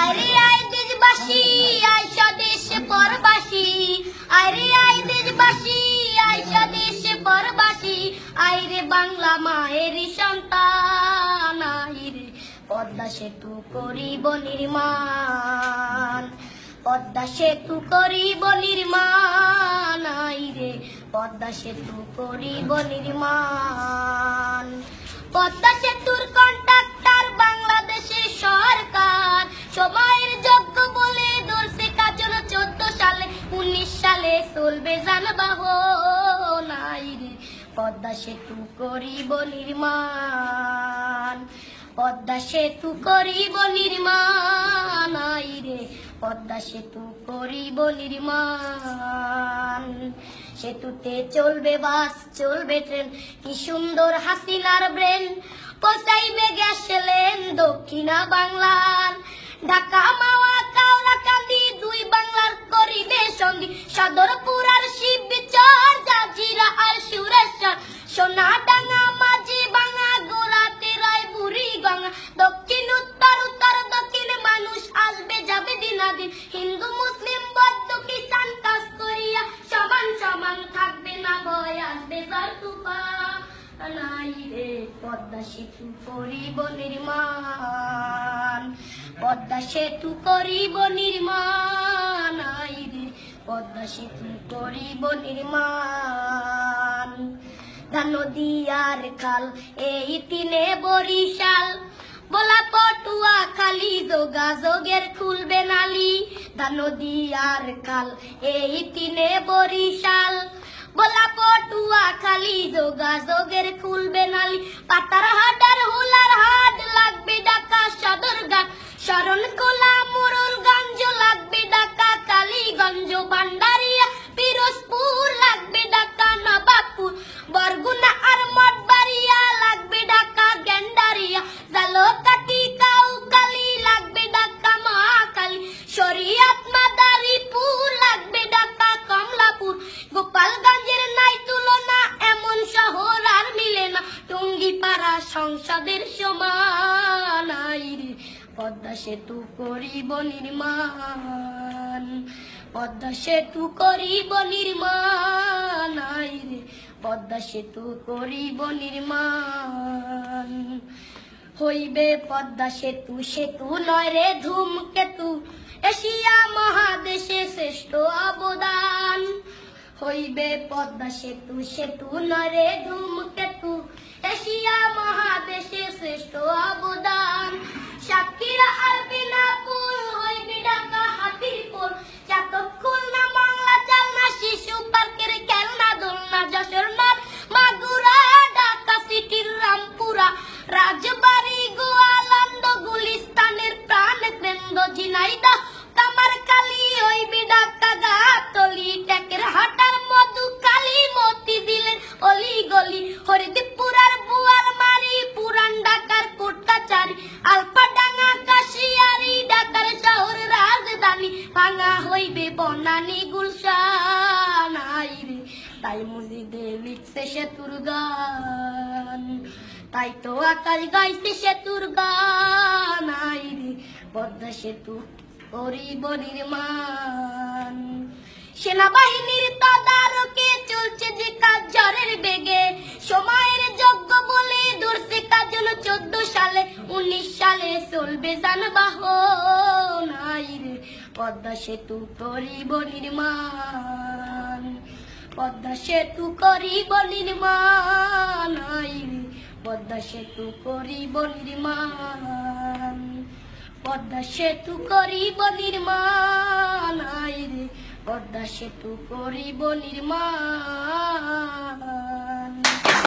আরে আয় দেশবাসী আয় স্বদেশে পরবাসী, আরে আয় দেশবাসী আয় স্বদেশে পরবাসী, আয় রে বাংলা মায়ের সন্তান, আয় রে পদ্মা সেতু করিব নির্মাণ, পদ্মা সেতু করিব নির্মাণ, আয় রে পদ্মা সেতু করিব নির্মাণ। পদ্মা সেতুর কন্ট্রাক্টর বাংলাদেশের সরকার, সময়ের যোগ্য বলে ধরছে কাজ 14 সালে, 19 সালে চলবে যানবাহন, আয় রে পদ্মা সেতু করিব নির্মাণ, পদ্মা সেতু করিব নির্মাণ, আয় রে পদ্মা সেতু করিব নির্মাণ। সেতুতে চলবে বাস চলবে ট্রেন, কি সুন্দর হাসিনার ব্রেন, পৌঁছাইবে গ্যাস লেন দক্ষিণা বাংলার, ঢাকা মাওয়া কাউরাকান্দি দুই বাংলার করিবে সঙ্গী, সদরপুর আর শিবচর জাজিরা আর সুরেশ্বর, সোনাডাঙ্গা মাঝি ভাঙা গোড়াতে রায় বুড়ি গঙ্গা, দক্ষিণ উত্তর উত্তর দক্ষিণ মানুষ আসবে যাবে দিনাদিন, হিন্দু মুসলিম বৌদ্ধ খ্রিস্টান কাজ করিয়া সমান সমান থাকবে না ভয় আসবে ঝড় তুফান, আয় রে পদ্মা সেতু করিব নির্মাণ, পদ্মা সেতু করিব নির্মাণ, আয় রে পদ্মা সেতু করিব নির্মাণ। নদী আর খাল এই তিনে বরিশাল, বলা পটুয়া খালি যোগাযোগের খুলবে নালি, নদী আর খাল এই তিনে বরিশাল, বলা পটুয়া খালি যোগাযোগের খুলবে নালি, পাতার হাট আর হুলার হাট লাগবে ঢাকা সদরঘাট, শরণখোলা মোড়লগঞ্জ লাগবে ঢাকা কালীগঞ্জ, ভান্ডারিয়া পিরোজপুর লাগবে ঢাকা নবাবপুর, বরগুনা আর মঠবাড়িয়া লাগবে ঢাকা গেন্ডারিয়া, জালকাঠি কাউখালী লাগবে ঢাকা মহাখালী, শরীয়ত মাদারীপুর লাগবে ঢাকা কমলাপুর, গোপালগঞ্জের নাই তুলনা এমন শহর আর মিলে না, টুঙ্গিপাড়া সংসদের সমান, আয় রে পদ্মা সেতু করিব নির্মাণ, পদ্মা সেতু করিব নির্মাণ, আয় রে পদ্মা সেতু করিব নির্মাণ। হইবে পদ্মা সেতু সেতু নয় রে ধূমকেতু, এশিয়া মহাদেশে শ্রেষ্ঠ অবদান, হইবে পদ্মা সেতু সেতু নয় রে ধূমকেতু, এশিয়া মহাদেশে শ্রেষ্ঠ অবদান, সাতক্ষীরা আর বিনাপুর হইবে ঢাকা হাতিরপুর, চাতক খুলনা বাংলা চালনা শিশু পার্কের খেলনা দোলনা, যশোর নদ মাগুরা ঢাকা সিটির রামপুরা, রাজবাড়ি গোয়ালন্দ গুলিস্তানের প্রাণ কেন্দ্র, ঝিনাইদহ কামারখালী হইবে ঢাকা গাবতলী, টেকের হাটার মধুখালী মতিঝিলের অলিগলি, হরিদপুর আর বুয়ারমারি পুরান ঢাকার কোটকাচারী, আলফাডাঙ্গা কাশিয়ারি ঢাকার শহর রাজধানী, ভাঙা হইবে বনানী গুলশান, আয় রে তাই মসজিদে লিখছে সেতুর গান, তাই তো আকাশ গাইছে সেতুর গান, আয় রে পদ্মা সেতু করিব নির্মাণ। সেনাবাহিনীর তদারকে চলছে যে কাজ ঝড়ের বেগে, সময়ের যোগ্য বলে ধরছে কাজ 14 সালে, 19 সালে চলবে যানবাহন, আয় রে পদ্মা সেতু করিব নির্মাণ, পদ্মা সেতু করিব নির্মাণ, আয় রে পদ্মা সেতু করিব নির্মাণ, পদ্মা সেতু করিব নির্মাণ, আয় রে পদ্মা সেতু করিব নির্মাণ।